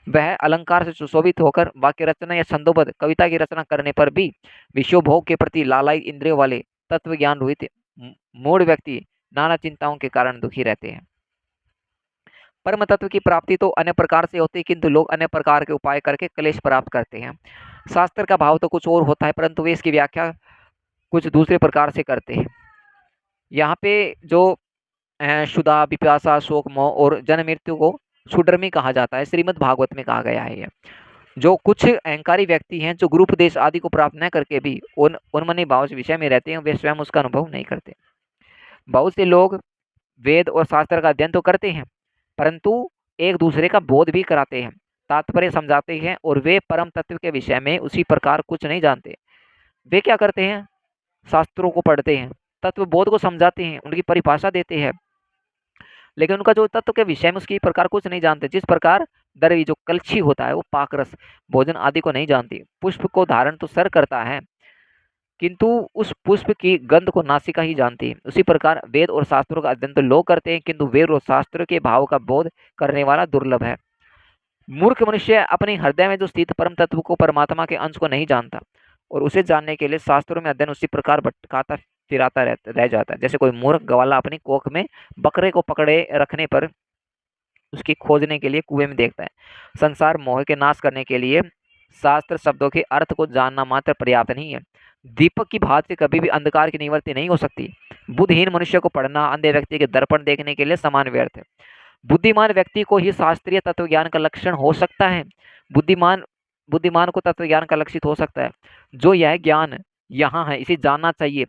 S1: वह अलंकार से सुशोभित होकर वाक्य रचना या छंदोबद्ध कविता की रचना करने पर भी विषयोभोग के प्रति लालाई इंद्रियों वाले तत्व ज्ञान रहित मूढ़ व्यक्ति नाना चिंताओं के कारण दुखी रहते हैं। परम तत्व की प्राप्ति तो अन्य प्रकार से होती है, किंतु लोग अन्य प्रकार के उपाय करके क्लेश प्राप्त करते हैं। शास्त्र का भाव तो कुछ और होता है, परंतु वे इसकी व्याख्या कुछ दूसरे प्रकार से करते हैं। यहाँ पे जो क्षुधा, विपाशा, शोक, मोह और जन्म मृत्यु को सुडर्मी कहा जाता है, श्रीमद् भागवत में कहा गया है। जो कुछ अहंकारी व्यक्ति हैं, जो गुरु उपदेश आदि को प्राप्त न करके भी उन्मनी भाव से विषय में रहते हैं, वे स्वयं उसका अनुभव नहीं करते। बहुत से लोग वेद और शास्त्र का अध्ययन तो करते हैं, परंतु एक दूसरे का बोध भी कराते हैं, तात्पर्य समझाते हैं, और वे परम तत्व के विषय में उसी प्रकार कुछ नहीं जानते। वे क्या करते हैं, शास्त्रों को पढ़ते हैं, तत्व बोध को समझाते हैं, उनकी परिभाषा देते हैं, लेकिन उनका जो तत्व के विषय में उसकी प्रकार कुछ नहीं जानते। जिस प्रकार दरवी जो कलछी होता है वो पाकरस भोजन आदि को नहीं जानती। पुष्प को धारण तो सर करता है, किंतु उस पुष्प की गंध को नासिका ही जानती है। उसी प्रकार वेद और शास्त्रों का अध्ययन तो लोग करते हैं, किंतु वेद और शास्त्र के भाव का बोध करने वाला दुर्लभ है। मूर्ख मनुष्य अपने हृदय में जो स्थित परम तत्व को, परमात्मा के अंश को नहीं जानता, और उसे जानने के लिए शास्त्रों में अध्ययन उसी प्रकार भटकाता फिराता रह जाता है। जैसे कोई मूर्ख गवाला अपनी कोख में बकरे को पकड़े रखने पर उसकी खोजने के लिए कुएं में देखता है। संसार मोह के नाश करने के लिए शास्त्र शब्दों के अर्थ को जानना मात्र पर्याप्त नहीं है। दीपक की भांति से कभी भी अंधकार की निवृत्ति नहीं हो सकती। बुद्धिहीन मनुष्य को पढ़ना अंधे व्यक्ति के दर्पण देखने के लिए समान व्यर्थ है। बुद्धिमान व्यक्ति को ही शास्त्रीय तत्व ज्ञान का लक्षण हो सकता है, बुद्धिमान को तत्व ज्ञान का लक्षित हो सकता है। जो यह ज्ञान यहाँ है इसे जानना चाहिए।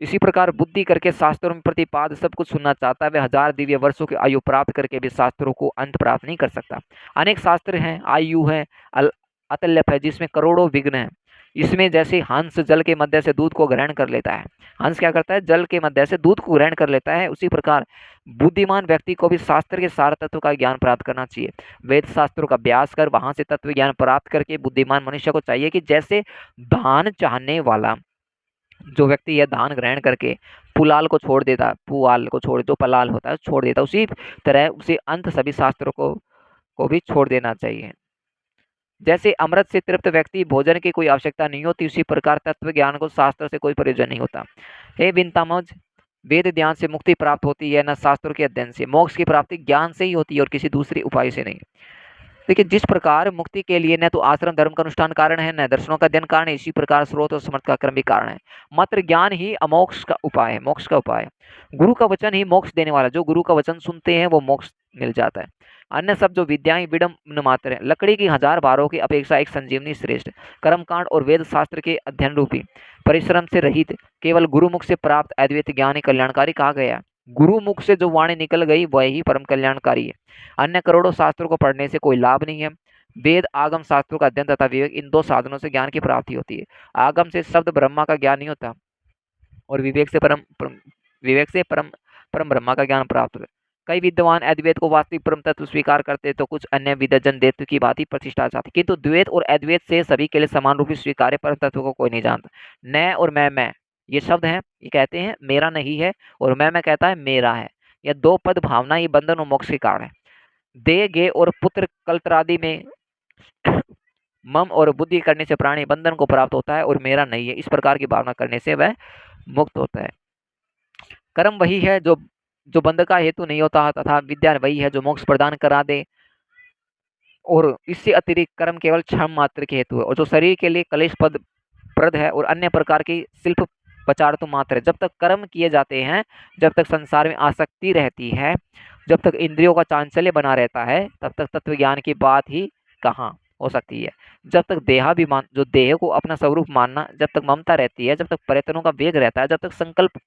S1: इसी प्रकार बुद्धि करके शास्त्रों में प्रतिपाद सब कुछ सुनना चाहता है, वह 1000 दिव्य वर्षों की आयु प्राप्त करके भी शास्त्रों को अंत प्राप्त नहीं कर सकता। अनेक शास्त्र हैं, आयु है, अतल्यप है, जिसमें करोड़ों विघ्न हैं, इसमें जैसे हंस जल के मध्य से दूध को ग्रहण कर लेता है, हंस क्या करता है, जल के मध्य से दूध को ग्रहण कर लेता है, उसी प्रकार बुद्धिमान व्यक्ति को भी शास्त्र के सार तत्व का ज्ञान प्राप्त करना चाहिए। वेद शास्त्रों का अभ्यास कर वहां से तत्व ज्ञान प्राप्त करके बुद्धिमान मनुष्य को चाहिए कि जैसे दान चाहने वाला जो व्यक्ति यह दान ग्रहण करके पुलाल को छोड़ देता, पुआल को छोड़, जो पलाल होता है छोड़ देता, उसी तरह उसे अंत सभी शास्त्रों को भी छोड़ देना चाहिए। जैसे अमृत से तृप्त व्यक्ति भोजन की कोई आवश्यकता नहीं होती, उसी प्रकार तत्व ज्ञान को शास्त्र से कोई प्रयोजन नहीं होता। हे विंतामोज, वेद ध्यान से मुक्ति प्राप्त होती है, न शास्त्रों के अध्ययन से। मोक्ष की प्राप्ति ज्ञान से ही होती है और किसी दूसरे उपाय से नहीं। देखिए, जिस प्रकार मुक्ति के लिए न तो आश्रम धर्म का अनुष्ठान कारण है, न दर्शनों का अध्ययन कारण है, इसी प्रकार स्रोत और समर्थ का कर्म भी कारण है। मात्र ज्ञान ही अमोक्ष का उपाय है, मोक्ष का उपाय है। गुरु का वचन ही मोक्ष देने वाला, जो गुरु का वचन सुनते हैं वो मोक्ष मिल जाता है। अन्य सब जो विद्याएं विडम्बन मात्र है। लकड़ी की 1000 बारों की अपेक्षा एक संजीवनी श्रेष्ठ। कर्मकांड और वेद शास्त्र के अध्ययन रूपी परिश्रम से रहित केवल गुरुमुख से प्राप्त अद्वैत ज्ञान ही कल्याणकारी कहा गया। गुरु मुख से जो वाणी निकल गई वही परम कल्याणकारी है। अन्य करोड़ों शास्त्रों को पढ़ने से कोई लाभ नहीं है। वेद आगम शास्त्रों का अध्ययन तथा विवेक, इन दो साधनों से ज्ञान की प्राप्ति होती है। आगम से शब्द ब्रह्मा का ज्ञान नहीं होता और विवेक से परम परम ब्रह्मा का ज्ञान प्राप्त होता है। कई विद्वान अद्वैत को वास्तविक परम तत्व स्वीकार करते तो कुछ अन्य विद्वजन द्वैत की बात ही प्रतिष्ठा चाहते, किंतु द्वैत और अद्वैत से सभी के लिए समान रूप से स्वीकार्य परम तत्व को कोई नहीं जानता। न और मैं ये शब्द हैं, ये कहते हैं मेरा नहीं है, और मैं कहता है मेरा है। यह दो पद भावना ही बंधन और मोक्ष के कारण है। दे गे और पुत्र कल्त्रादि में मम और बुद्धि करने से प्राणी बंधन को प्राप्त होता है और मेरा नहीं है, इस प्रकार की भावना करने से वह मुक्त होता है। कर्म वही है जो बंध का हेतु नहीं होता, तथा विद्या वही है जो मोक्ष प्रदान करा दे, और इससे अतिरिक्त कर्म केवल क्षम मात्र के हेतु है, और जो शरीर के लिए कलेश प्रद है और अन्य प्रकार की शिल्प पचार तो मात्र है। जब तक कर्म किए जाते हैं, जब तक संसार में आसक्ति रहती है, जब तक इंद्रियों का चांचल्य बना रहता है, तब तक तत्व ज्ञान की बात ही कहाँ हो सकती है। जब तक देहाभिमान, जो देह को अपना स्वरूप मानना, जब तक ममता रहती है, जब तक प्रयत्नों का वेग रहता है, जब तक संकल्प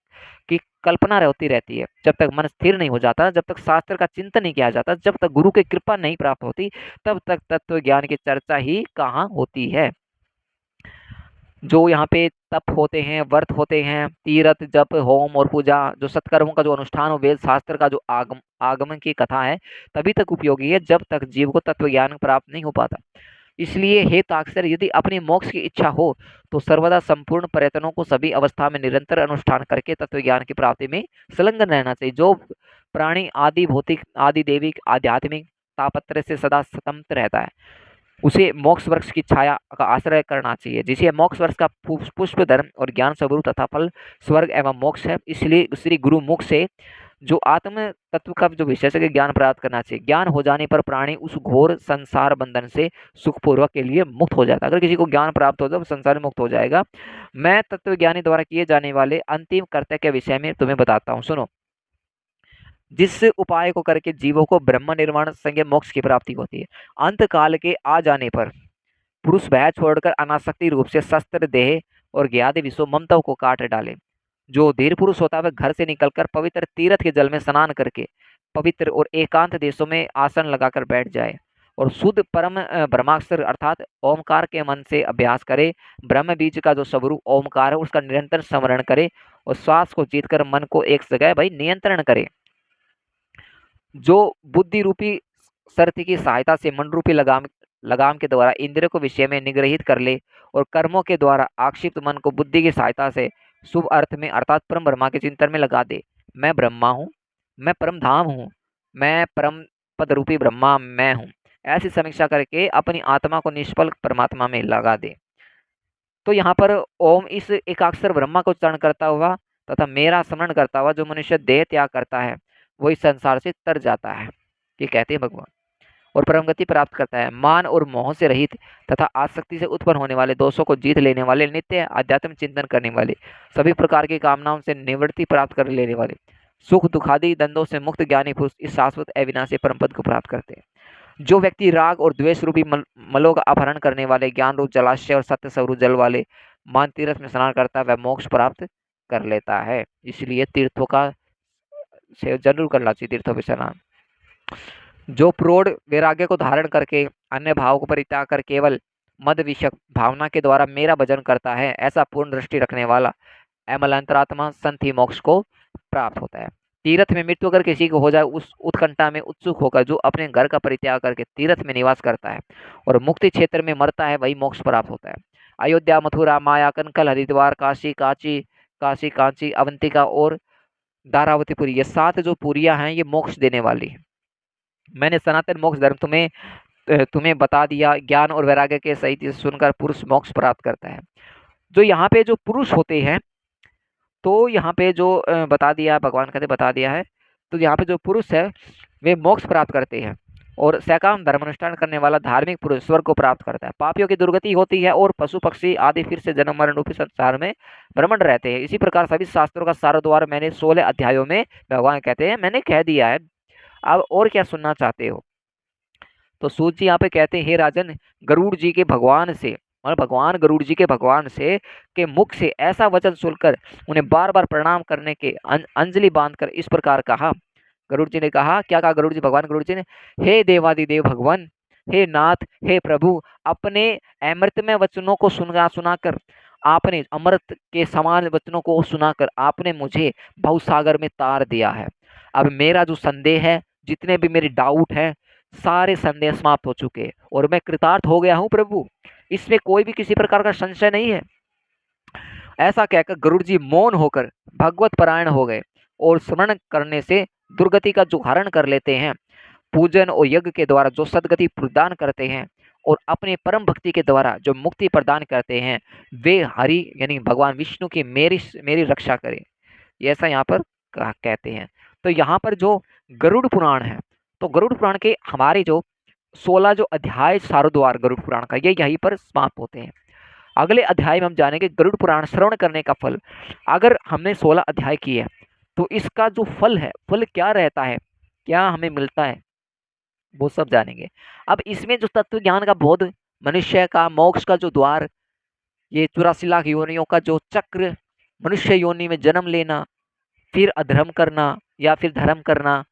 S1: की कल्पना होती रहती है, जब तक मन स्थिर नहीं हो जाता, जब तक शास्त्र का चिंतन नहीं किया जाता, जब तक गुरु की कृपा नहीं प्राप्त होती, तब तक तत्व ज्ञान की चर्चा ही कहाँ होती है। जो यहाँ पे तप होते हैं, व्रत होते हैं, तीर्थ जप होम और पूजा, जो सत्कर्मों का जो अनुष्ठान और वेद शास्त्र का जो आगमन की कथा है, तभी तक उपयोगी है जब तक जीव को तत्व ज्ञान प्राप्त नहीं हो पाता। इसलिए हे ताक्षर, यदि अपनी मोक्ष की इच्छा हो तो सर्वदा संपूर्ण प्रयत्नों को सभी अवस्था में निरंतर अनुष्ठान करके तत्व ज्ञान की प्राप्ति में संलग्न रहना चाहिए। जो प्राणी आदि भौतिक, आदि देविक, आध्यात्मिक तापत्र से सदा स्वतंत्र रहता है, उसे मोक्ष वृक्ष की छाया का आश्रय करना चाहिए, जिसे मोक्ष वृक्ष का पुष्प धर्म और ज्ञान स्वरूप तथा फल स्वर्ग एवं मोक्ष है। इसलिए श्री गुरु मुख से जो आत्म तत्व का जो विशेषज्ञ ज्ञान प्राप्त करना चाहिए। ज्ञान हो जाने पर प्राणी उस घोर संसार बंधन से सुखपूर्वक के लिए मुक्त हो जाता है। अगर किसी को ज्ञान प्राप्त हो जाए, संसार मुक्त हो जाएगा। मैं तत्वज्ञानी द्वारा किए जाने वाले अंतिम कर्तव्य के विषय में तुम्हें बताता हूँ, सुनो। जिस उपाय को करके जीवों को ब्रह्म निर्वाण संज्ञ मोक्ष की प्राप्ति होती है। अंत काल के आ जाने पर पुरुष भय छोड़कर अनासक्ति रूप से शस्त्र देह और ज्ञाति विषो ममताओं को काट डाले। जो धीर पुरुष होता है वह घर से निकलकर पवित्र तीर्थ के जल में स्नान करके पवित्र और एकांत देशों में आसन लगाकर बैठ जाए और शुद्ध परम ब्रह्माक्षर अर्थात ओमकार के मन से अभ्यास करे। ब्रह्म बीज का जो स्वरूप ओमकार है उसका निरंतर स्मरण करे और श्वास को जीतकर मन को एक जगह नियंत्रण करे। जो बुद्धि रूपी शर्त की सहायता से मन रूपी लगाम के द्वारा इंद्रियों को विषय में निग्रहित कर ले और कर्मों के द्वारा आक्षिप्त मन को बुद्धि की सहायता से शुभ अर्थ में अर्थात परम ब्रह्मा के चिंतन में लगा दे। मैं ब्रह्मा हूँ, मैं परम धाम हूँ, मैं परम पद रूपी ब्रह्मा मैं हूँ, ऐसी समीक्षा करके अपनी आत्मा को निष्फल परमात्मा में लगा दे। तो यहाँ पर ओम इस एकाक्षर ब्रह्मा को उच्चारण करता हुआ तथा मेरा स्मरण करता हुआ जो मनुष्य देह त्याग करता है वही संसार से तर जाता है, ये कहते हैं भगवान, और परम गति प्राप्त करता है। मान और मोह से रहित तथा आसक्ति से उत्पन्न होने वाले दोषों को जीत लेने वाले, नित्य आध्यात्म चिंतन करने वाले, सभी प्रकार की कामनाओं से निवृत्ति प्राप्त कर लेने वाले, सुख दुखादि दंडों से मुक्त ज्ञानी पुरुष इस शाश्वत अविनाशी परम पद को प्राप्त करते हैं। जो व्यक्ति राग और द्वेष रूपी मलों का अपहरण करने वाले, ज्ञान रूप जलाशय और सत्य स्वरूप जल वाले मान तीर्थ में स्नान करता है वह मोक्ष प्राप्त कर लेता है। इसलिए तीर्थों का सेवन जरूर करना चाहिए, तीर्थों में स्नान। जो प्रौढ़ वैराग्य को धारण करके अन्य भाव को परित्याग कर केवल मद विषक भावना के द्वारा मेरा भजन करता है, ऐसा पूर्ण दृष्टि रखने वाला अमल अंतरात्मा संत ही मोक्ष को प्राप्त होता है। तीर्थ में मृत्यु अगर किसी को हो जाए, उस उत्कंठा में उत्सुक होकर जो अपने घर का परित्याग करके तीर्थ में निवास करता है और मुक्ति क्षेत्र में मरता है, वही मोक्ष प्राप्त होता है। अयोध्या, मथुरा, माया, कनकल, हरिद्वार, काशी, कांची, अवंतिका और धारावतीपुरी, ये 7 जो पुरियां हैं, ये मोक्ष देने वाली है। मैंने सनातन मोक्ष धर्म तुम्हें बता दिया। ज्ञान और वैराग्य के सहित सुनकर पुरुष मोक्ष प्राप्त करता है। जो यहाँ पे जो पुरुष होते हैं, तो यहाँ पे जो बता दिया, भगवान कहते बता दिया है, तो यहाँ पे जो पुरुष है वे मोक्ष प्राप्त करते हैं और सकाम धर्म अनुष्ठान करने वाला धार्मिक पुरुष स्वर्ग को प्राप्त करता है। पापियों की दुर्गति होती है और पशु पक्षी आदि फिर से जन्म मरण रूपी संसार में भ्रमण रहते हैं। इसी प्रकार सभी शास्त्रों का सारा द्वार मैंने 16 अध्यायों में, भगवान कहते हैं, मैंने कह दिया है। अब और क्या सुनना चाहते हो? तो सूत जी यहाँ पे कहते हैं, हे राजन, गरुड़ जी के भगवान से, और भगवान गरुड़ जी के भगवान से के मुख से ऐसा वचन सुनकर उन्हें बार बार प्रणाम करने के अंजलि बांधकर इस प्रकार कहा। गरुड़ जी ने कहा, क्या कहा गरुड़ जी? भगवान गरुड़ जी ने, हे देवादिदेव भगवान, हे नाथ, हे प्रभु, अपने अमृतमय वचनों को सुनाकर आपने, अमृत के समान वचनों को सुनाकर आपने मुझे भवसागर में तार दिया है। अब मेरा जो संदेह है, जितने भी मेरे डाउट हैं, सारे संदेह समाप्त हो चुके हैं और मैं कृतार्थ हो गया हूँ प्रभु, इसमें कोई भी किसी प्रकार का संशय नहीं है। ऐसा कहकर गरुड़ जी मौन होकर भगवत परायण हो गए और स्मरण करने से दुर्गति का जो हरण कर लेते हैं, पूजन और यज्ञ के द्वारा जो सदगति प्रदान करते हैं और अपने परम भक्ति के द्वारा जो मुक्ति प्रदान करते हैं, वे हरि यानी भगवान विष्णु की मेरी रक्षा करें, ऐसा यहाँ पर कहते हैं। तो यहाँ पर जो गरुड़ पुराण है, तो गरुड़ पुराण के हमारे जो 16 जो अध्याय सारोद्वार गरुड़ पुराण का, ये यहीं पर समाप्त होते हैं। अगले अध्याय में हम जानेंगे गरुड़ पुराण श्रवण करने का फल। अगर हमने 16 अध्याय किए तो इसका जो फल है, फल क्या रहता है, क्या हमें मिलता है, वो सब जानेंगे। अब इसमें जो तत्व ज्ञान का बोध, मनुष्य का मोक्ष का जो द्वार, ये 84 लाख योनियों का जो चक्र, मनुष्य योनि में जन्म लेना, फिर अधर्म करना या फिर धर्म करना,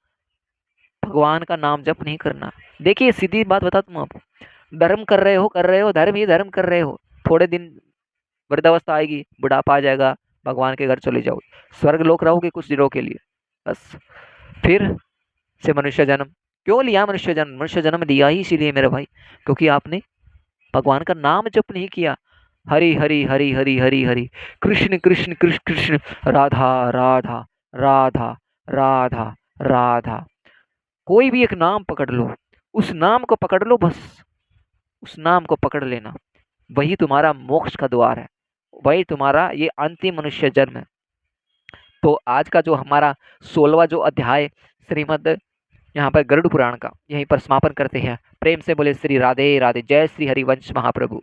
S1: भगवान का नाम जप नहीं करना। देखिए सीधी बात बता तुम, आप धर्म कर रहे हो, धर्म ही धर्म कर रहे हो, थोड़े दिन वृद्धावस्था आएगी, बुढ़ापा आ जाएगा, भगवान के घर चले जाओ, स्वर्ग लोक रहोगे कुछ दिनों के लिए, बस फिर से मनुष्य जन्म। क्यों लिया मनुष्य जन्म? मनुष्य जन्म लिया ही इसीलिए मेरे भाई, क्योंकि आपने भगवान का नाम जप नहीं किया। हरि हरि हरि हरि हरि हरि, कृष्ण कृष्ण कृष्ण कृष्ण, राधा राधा राधा राधा राधा। कोई भी एक नाम पकड़ लो, उस नाम को पकड़ लो, बस उस नाम को पकड़ लेना, वही तुम्हारा मोक्ष का द्वार है, वही तुम्हारा ये अंतिम मनुष्य जन्म है। तो आज का जो हमारा 16वां जो अध्याय श्रीमद् यहाँ पर गरुड़ पुराण का, यहीं पर समापन करते हैं। प्रेम से बोले श्री राधे राधे। जय श्री हरिवंश महाप्रभु।